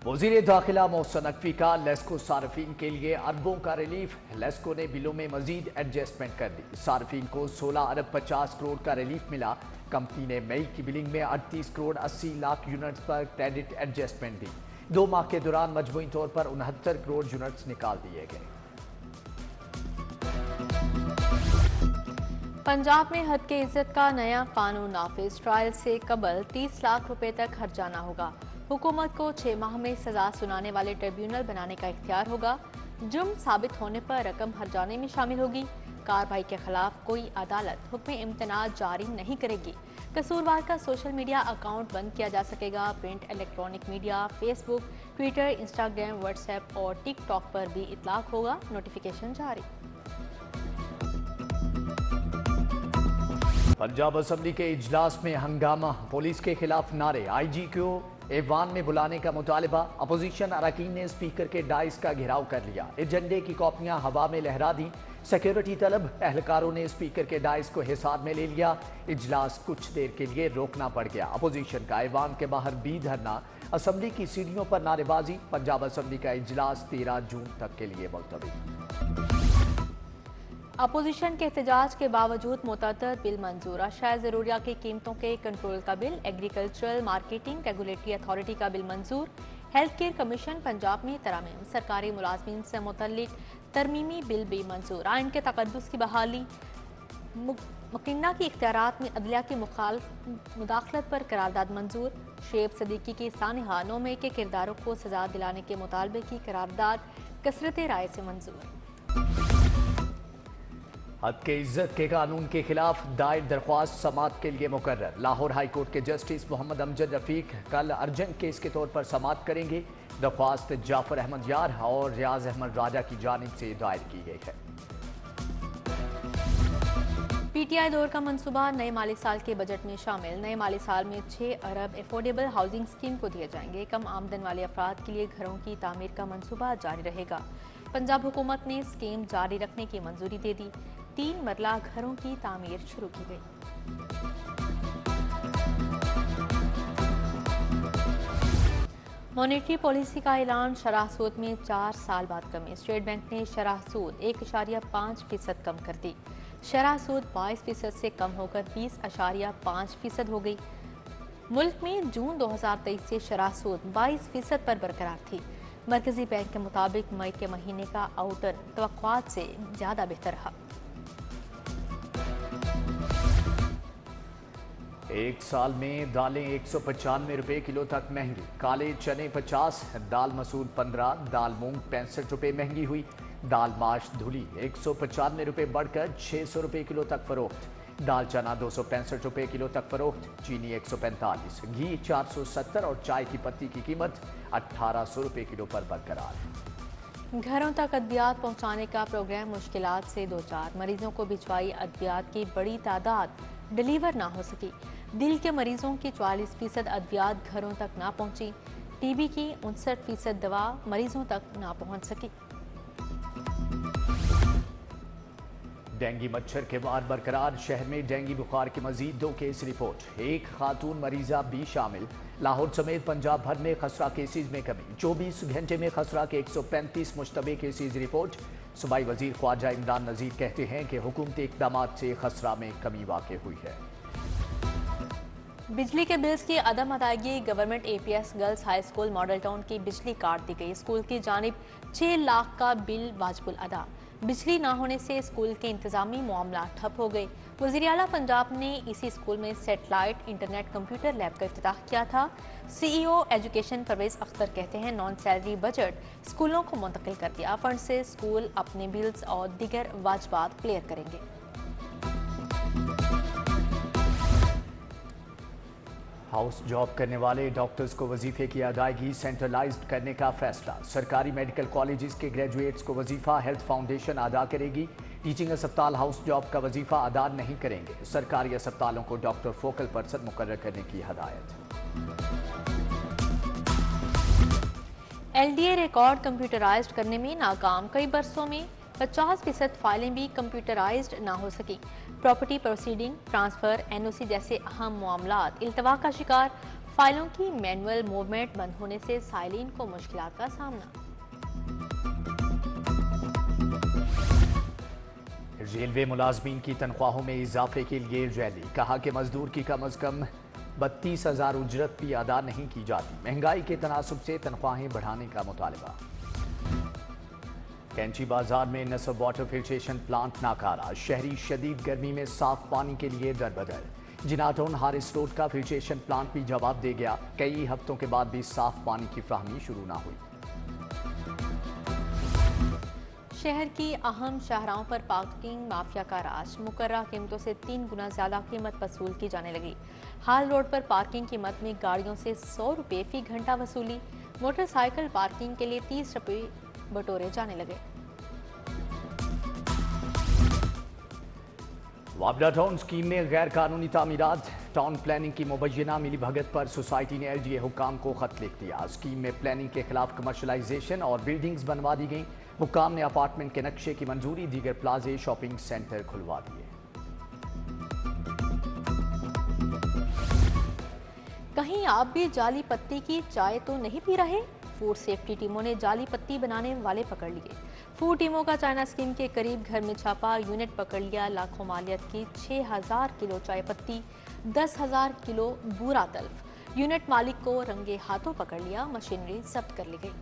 वज़ीर दाखिला मोहसिन नकवी का लेस्को सार्फिन के लिए अरबों का रिलीफ। लेस्को ने बिलों में मजीद एडजस्टमेंट कर दी। सार्फिन को 16 अरब 50 करोड़ का रिलीफ मिला। कंपनी ने मई की बिलिंग में 38 करोड़ 80 लाख यूनिट्स पर क्रेडिट एडजस्टमेंट दी। 2 माह के दौरान मजमूई तौर पर 69 करोड़ यूनिट्स निकाल दिए गए। पंजाब में हद के इज्जत का नया कानून नाफिज। ट्रायल से कबल 30 लाख रुपए तक हर्जाना होगा। हुकूमत को 6 माह में सजा सुनाने वाले ट्रिब्यूनल बनाने का इख्तियार होगा। जुर्म साबित होने पर रकम हर्जाने में शामिल होगी। कार्रवाई के खिलाफ कोई अदालत हुक्म इम्तनाअ जारी नहीं करेगी। कसूरवार का सोशल मीडिया अकाउंट बंद किया जा सकेगा। Print, electronic media, Facebook, Twitter, Instagram, WhatsApp और टिकटॉक पर भी इतलाक होगा। नोटिफिकेशन जारी। पंजाब असम्बली के इजलास में हंगामा। पुलिस के खिलाफ नारे। IG को ऐवान में बुलाने का मुतालबा। अपोजिशन अरकान ने स्पीकर के डाइस का घेराव कर लिया। एजेंडे की कॉपियां हवा में लहरा दी। सिक्योरिटी तलब। एहलकारों ने स्पीकर के डाइस को हिसाब में ले लिया। इजलास कुछ देर के लिए रोकना पड़ गया। अपोजिशन का ऐवान के बाहर भी धरना। असम्बली की सीढ़ियों पर नारेबाजी। पंजाब असम्बली का इजलास 13 जून तक के लिए मुलतवी। अपोजिशन के एहतजाज के बावजूद मुतअद्दिद बिल मंजूर। अशाया ज़रूरिया की कीमतों के कंट्रोल का bill. Agricultural marketing regulatory authority का बिल मंजूर। हेल्थ केयर कमीशन पंजाब में तरमीम। सरकारी मुलाजमीन से मुतल्लिक तरमीमी बिल भी मंजूर। आइन के तकद्दुस की बहाली। मुकिन्ना की इख्तियारात में अदलिया की मुदाखलत पर करारदाद मंजूर। शेब सदीकी की सानिहा 9 मई के किरदारों को सजा दिलाने के मुतालबे की करारदाद कसरत राय से मंजूर। हद के इज्जत के कानून के खिलाफ दायर दरख्वास्त समाअत के लिए मुकर्रर। लाहौर हाई कोर्ट के जस्टिस मोहम्मद अमजद रफीक कल अर्जेंट केस के तौर पर समाअत करेंगे। दरख्वास्त जाफर अहमद यार और रियाज अहमद राजा की जानिब से दायर की गई है। PTI दौर का मंसूबा नए माली साल के बजट में शामिल। नए माली साल में 6 अरब एफोर्डेबल हाउसिंग स्कीम को दिए जाएंगे। कम आमदन वाले अफराद के लिए घरों की तामीर का मंसूबा जारी रहेगा। पंजाब हुकूमत ने स्कीम जारी रखने की मंजूरी दे दी। 3 मरला घरों की तामीर शुरू की गई। मॉनेटरी पॉलिसी का ऐलान। शरह सूद में 4 साल बाद कमी। स्टेट बैंक ने शरह सूद 1.5% कम कर दी। शरह सूद 22% से कम होकर 20.5% हो गई। मुल्क में जून 2023 से शरह सूद 22% पर बरकरार थी। मरकजी बैंक के मुताबिक मई के महीने का आउटर तवक्कुआत से ज्यादा बेहतर रहा। एक साल में दालें 195 रुपए किलो तक महंगी। काले चने 50, दाल मसूर 15, दाल मूंग 65 रुपए महंगी हुई। दाल माश धुली 195 रुपए बढ़कर 600 रुपए किलो तक फरोख्त। दाल चना 265 रुपए किलो तक फरोख्त। चीनी 145, घी 470 और चाय की पत्ती की कीमत 1800 रुपए किलो पर बरकरार। घरों तक अद्वियात पहुंचाने का प्रोग्राम मुश्किलात से दो चार। मरीजों को भिजवाई अद्वियात की बड़ी तादाद डिलीवर ना हो सकी। दिल के मरीजों की 44% अद्वियात घरों तक ना पहुंची। TB की 59% दवा मरीजों तक ना पहुंच सकी। डेंगू मच्छर के वार बरकरार। शहर में डेंगू बुखार के मजीद 2 केस रिपोर्ट। एक खातून मरीजा भी शामिल। लाहौर समेत पंजाब भर में खसरा केसेज में कमी। 24 घंटे में खसरा के 135 मुश्तबे केसेज रिपोर्ट। सूबाई वजीर ख्वाजा इमरान नजीर कहते हैं कि हुकूमती इक़दामात से खसरा में कमी वाक़ई हुई है। बिजली के बिल्स की अदम अदायगी। Government APS girls high school model town की बिजली काट दी गई। स्कूल की जानिब 6 लाख का बिल वाजिबुल अदा। बिजली ना होने से स्कूल के इंतजामी मामला ठप हो गए। वज़ीर आला पंजाब ने इसी स्कूल में सेटेलाइट इंटरनेट कंप्यूटर लैब का इफ्तिताह किया था। CEO एजुकेशन परवेज अख्तर कहते हैं नॉन सैलरी बजट स्कूलों को मुंतकिल कर दिया। फंड से स्कूल अपने बिल्स और दीगर वाजबात क्लियर करेंगे। हाउस जॉब करने वाले डॉक्टर्स को वजीफे की अदायगी सेंट्रलाइज्ड करने का फैसला। सरकारी मेडिकल कॉलेजेस के ग्रेजुएट्स को वजीफा हेल्थ फाउंडेशन अदा करेगी। टीचिंग अस्पताल हाउस जॉब का वजीफा अदा नहीं करेंगे। सरकारी अस्पतालों को डॉक्टर फोकल पर्सन मुकर्रर करने की हदायत। LDA रिकॉर्ड कंप्यूटराइज्ड करने में नाकाम। कई बरसों में 50% फाइलें भी कंप्यूटराइज्ड ना हो सकी। प्रॉपर्टी प्रोसीडिंग, ट्रांसफर, NOC जैसे अहम मामलात इल्तवा का शिकार। फाइलों की मैनुअल मूवमेंट बंद होने से साइलिन को मुश्किलात का सामना। रेलवे मुलाजमीन की तनख्वाहों में इजाफे के लिए रैली, कहा कि मजदूर की कम अज कम 32,000 उजरत भी अदा नहीं की जाती। महंगाई के तनासुब से तनख्वाहें बढ़ाने का मुतालबा। कैंची बाजार में नसब वाटर फिल्ट्रेशन प्लांट नाकारा, शहरी शदीद गर्मी में साफ पानी के लिए दरबदर। जिनाटोन हारिस रोड का फिल्ट्रेशन प्लांट भी जवाब दे गया, कई हफ्तों के बाद भी साफ पानी की फ्राहमी शुरू ना हुई। शहर की अहम शाहराहों पर पार्किंग माफिया का राज, मुकर्रर कीमतों से 3 गुना ज्यादा कीमत वसूल की जाने लगी। हाल रोड पर पार्किंग की मद में गाड़ियों से 100 रुपये फी घंटा वसूली, मोटरसाइकिल पार्किंग के लिए 30 रुपये बटोरे जाने लगे। वाबला टाउन स्कीम में गैर कानूनी तामीरात, टाउन प्लानिंग की मुबैना मिली भगत पर सोसाइटी ने LDA हुक्काम को खत लिख दिया। स्कीम में प्लानिंग के खिलाफ कमर्शलाइजेशन और बिल्डिंग्स बनवा दी गई। हुक्काम ने अपार्टमेंट के नक्शे की मंजूरी, दीगर प्लाजे शॉपिंग सेंटर खुलवा दिए। कहीं आप भी जाली पत्ती की चाय तो नहीं पी रहे? फूड सेफ्टी टीमों ने जाली पत्ती बनाने वाले पकड़ लिए। फूड टीमों का चाइना स्कीम के करीब घर में छापा, यूनिट पकड़ लिया। लाखों मालियत की 6,000 किलो चाय पत्ती, 10,000 किलो बूरा तल्फ। यूनिट मालिक को रंगे हाथों पकड़ लिया, मशीनरी जब्त कर ली गई।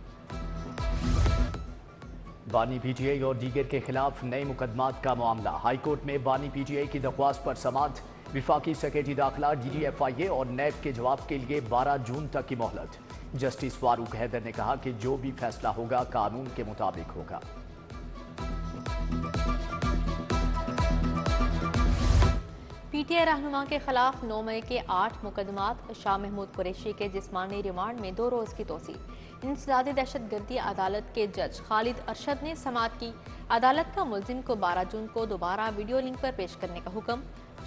बानी PTI और दीगर के खिलाफ नए मुकदमात का मामला। हाईकोर्ट में बानी PTI की दरख्वास्त पर समाअत, विफाकी सेक्रेटरी दाखिला, DGFIA और NAB के जवाब के लिए 12 जून तक की मोहलत। जस्टिस फारूक हैदर ने कहा कि जो भी फैसला होगा कानून के मुताबिक होगा। PTI रहनुमा के खिलाफ 9 मई के 8 मुकदमात। शाह महमूद कुरैशी के जिस्मानी रिमांड में 2 रोज की तोसी। इंसदादी दहशतगर्दी अदालत के जज खालिद अरशद ने समाअत की। अदालत का मुलजिम को 12 जून को दोबारा वीडियो लिंक पर पेश करने का हुक्म।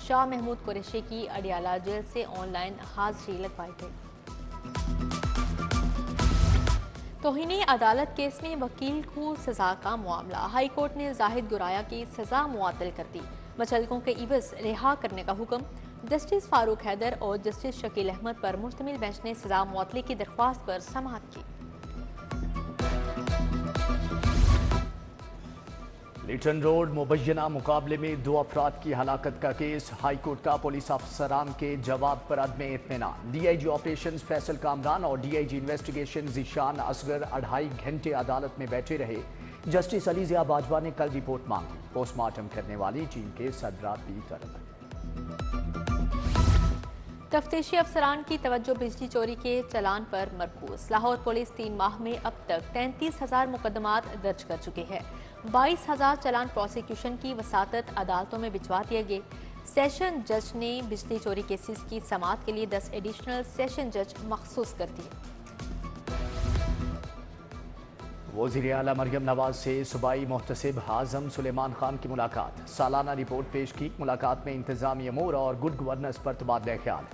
शाह महमूद कुरैशी की अडियाला जेल से ऑनलाइन हाजिरी लगवाई गई। तौहीने अदालत केस में वकील को सजा का मामला। हाई कोर्ट ने जाहिद गुराया की सजा मुअत्तल कर दी। मचलकों के इवज रिहा करने का हुक्म। जस्टिस फारूक हैदर और जस्टिस शकील अहमद पर मुश्तमिल बेंच ने सजा मुअत्तली की दरख्वास्त पर समाअत की। लिटन रोड मुबैना मुकाबले में 2 अफराद की हलाकत का केस। हाईकोर्ट का पुलिस अफसरान के जवाब पर अदम इत्मीनान। DIG ऑपरेशंस फैसल कामरान और DIG इन्वेस्टिगेशन ज़ीशान असगर 2.5 घंटे अदालत में बैठे रहे। जस्टिस अली ज़िया बाजवा ने कल रिपोर्ट मांगी। पोस्टमार्टम करने वाली टीम के सदरात भी तलब। तफ्तीशी अफसरान की तवज्जो बिजली चोरी के चलान पर मरकूज। लाहौर पुलिस 3 माह में अब तक 33,000 मुकदमात दर्ज कर चुके हैं। 22,000 चलान प्रोसिक्यूशन की वसातत अदालतों में भिजवा दिए गए। सेशन जज ने बिजली चोरी केसेस की समाअत के लिए 10 एडिशनल सेशन जज मखसूस कर दिए। वज़ीर आला मरियम नवाज से सूबाई मुहतसिब आज़म सुलेमान खान की मुलाकात। सालाना रिपोर्ट पेश की। मुलाकात में इंतजामी अमूर और गुड गवर्नेंस पर तबादला ख्याल।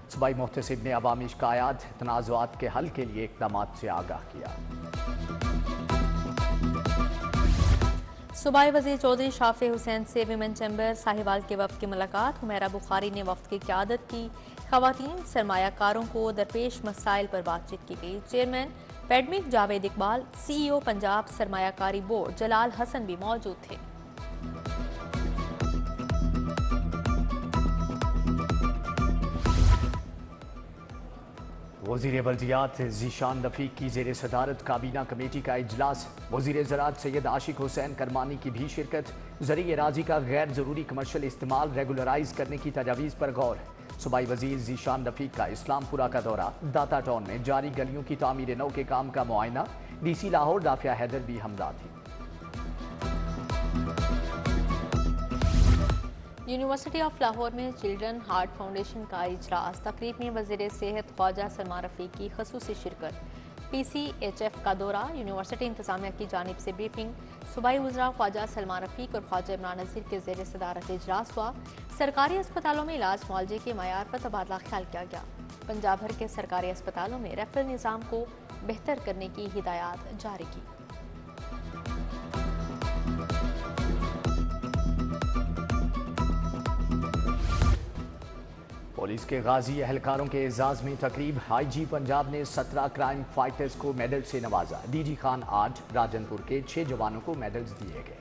सूबाई मुहतसिब ने अवामी शिकायत, तनाज़ुआत के हल के लिए इक़दामात से आगाह किया। सूबाई वज़ीर चौधरी शाफे हुसैन से विमेन चैम्बर साहिवाल के वफ़द की मुलाकात। हुमैरा बुखारी ने वफ़द की क़यादत की। ख़वातीन सरमायाकारों को दरपेश मसाइल पर बातचीत की गई। चेयरमैन पैडमिक जावेद इकबाल, CEO पंजाब सरमायाकारी बोर्ड जलाल हसन भी मौजूद थे। वज़ीर बल्दियात ज़ीशान रफ़ीक की ज़ेर सदारत काबीना कमेटी का इजलास। वज़ीर ज़राअत सैयद आशिक हुसैन करमानी की भी शिरकत। ज़रिए राजी का गैर ज़रूरी कमर्शल इस्तेमाल रेगुलराइज करने की तजावीज़ पर गौर। सूबाई वज़ीर ज़ीशान रफ़ीक का इस्लामपुरा का दौरा। दाता टाउन में जारी गलियों की तामीर नौ के काम का मुआयना। DC लाहौर दाफिया हैदर भी हमला थी। यूनिवर्सिटी ऑफ लाहौर में चिल्ड्रन हार्ट फाउंडेशन का इजलास। तकरीब में वज़ीर सेहत ख्वाजा सलमान रफ़ीक की ख़ुसूसी शिरकत। PCHF का दौरा। यूनिवर्सिटी इंतजामिया की जानिब से ब्रीफिंग। सूबाई वज़रा ख्वाजा सलमान रफ़ीक और ख्वाजा इमरान नज़ीर के ज़ेर सदारत इजलास हुआ। सरकारी अस्पतालों में इलाज मुआवजे के मयार पर तबादला ख्याल किया गया। पंजाब भर के सरकारी अस्पतालों में रेफरल निज़ाम को बेहतर करने की हिदायत जारी की। पुलिस के गाजी एहलकारों के एजाज में तकरीब। आईजी पंजाब ने 17 क्राइम फाइटर्स को मेडल से नवाजा। डीजी खान 8, राजनपुर के 6 जवानों को मेडल्स दिए गए।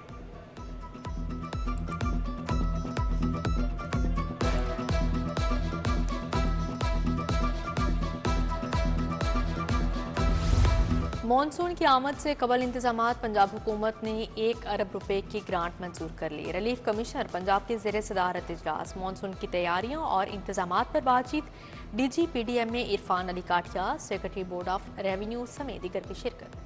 मॉनसून की आमद से कबल इंतजामात। पंजाब हुकूमत ने 1 अरब रुपए की ग्रांट मंजूर कर ली। रिलीफ कमिश्नर पंजाब के ज़ेर सदारत इजलास। मॉनसून की तैयारियों और इंतजामात पर बातचीत। DG PDM में इरफान अली काठिया, सेक्रेटरी बोर्ड ऑफ रेवेन्यू समेत दीगर की शिरकत।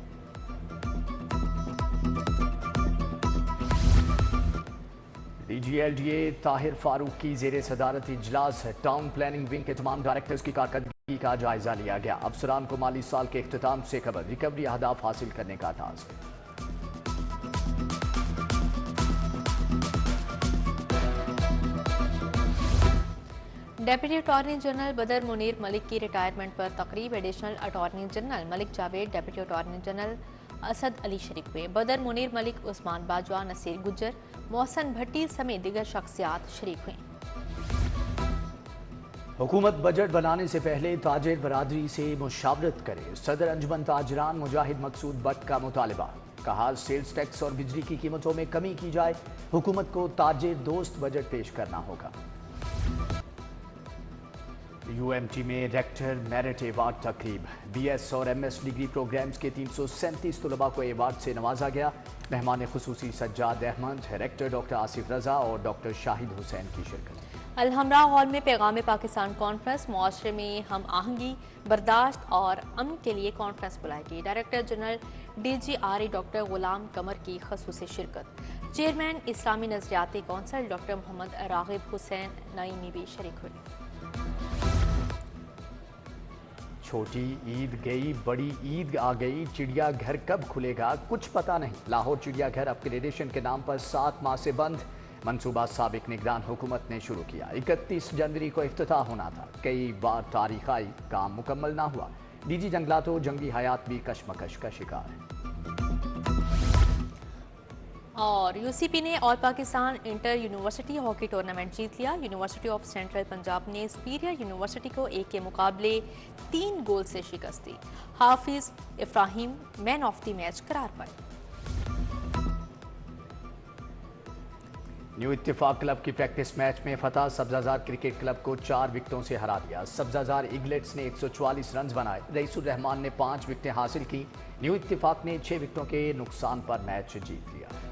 DG LDA ताहिर फारूक की ज़ेर सदारत इजलास। टाउन प्लानिंग विंग के तमाम डायरेक्टर्स की कारकर्दगी का जायजा लिया गया। अफसरान को माली साल के इख्तिताम से कबल रिकवरी अहदाफ हासिल करने का टास्क। डेप्यूटी अटॉर्नी जनरल बदर मुनीर मलिक की रिटायरमेंट पर तकरीब। Additional attorney general Malik Javed, deputy attorney general Asad Ali शरीक हुए। बदर मुनीर मलिक, उस्मान बाजवा, नसीर गुज्जर, मोहसन भट्टी समेत दीगर शख्सियात शरीक हुई। हुकूमत बजट बनाने से पहले ताजिर बरादरी से मुशावरत करे। सदर अंजुमन ताजरान मुजाहिद मकसूद बट का मुतालबा। कहा, सेल्स टैक्स और बिजली की कीमतों में कमी की जाए। हुकूमत को ताजिर दोस्त बजट पेश करना होगा। UMT में रेक्टर मेरिट अवार्ड तकरीब। BS और MS डिग्री प्रोग्राम्स के 337 तलबा को अवार्ड से नवाजा गया। मेहमान खुसूसी सज्जाद अहमद, रेक्टर डॉक्टर आसिफ रजा और डॉक्टर शाहिद हुसैन की शिरकत। अलहमरा हॉल में पैगाम पाकिस्तान कॉन्फ्रेंस। मुआशरे में हम आहंगी, बर्दाश्त और अमन के लिए कॉन्फ्रेंस बुलाएगी। Director general DGRE doctor Ghulam Qamar की खसूसी शिरकत। चेयरमैन इस्लामी नजरियाती कौंसिल डॉक्टर मोहम्मद रागिब हुसैन नईमी भी शरीक हुए। छोटी ईद गई, बड़ी ईद आ गई। चिड़ियाघर कब खुलेगा कुछ पता नहीं। लाहौर चिड़ियाघर अपग्रेडेशन के नाम पर 7 माह से बंद। मंसूबा साबिक निगरान हुकूमत ने शुरू किया। 31 जनवरी को इफ्तिताह होना था। कई बार तारीख आई, काम मुकम्मल ना हुआ। DG जंगलातो जंगली हयात भी कशमकश का शिकार है। और UCP ने all Pakistan inter university hockey tournament जीत लिया। यूनिवर्सिटी ऑफ सेंट्रल पंजाब ने सुपीरियर यूनिवर्सिटी को 1 के मुकाबले 3 गोल से शिकस्त दी। Hafiz Ibrahim man of the match करार पाए। न्यू इत्तेफाक क्लब की प्रैक्टिस मैच में फतह। सब्जाजार क्रिकेट क्लब को 4 विकेटों से हरा दिया। सब्जाजार ईगलेट्स ने 144 रन बनाए। रईसुर रहमान ने 5 विकेटें हासिल की। न्यू इत्तेफाक ने 6 विकेटों के नुकसान पर मैच जीत लिया।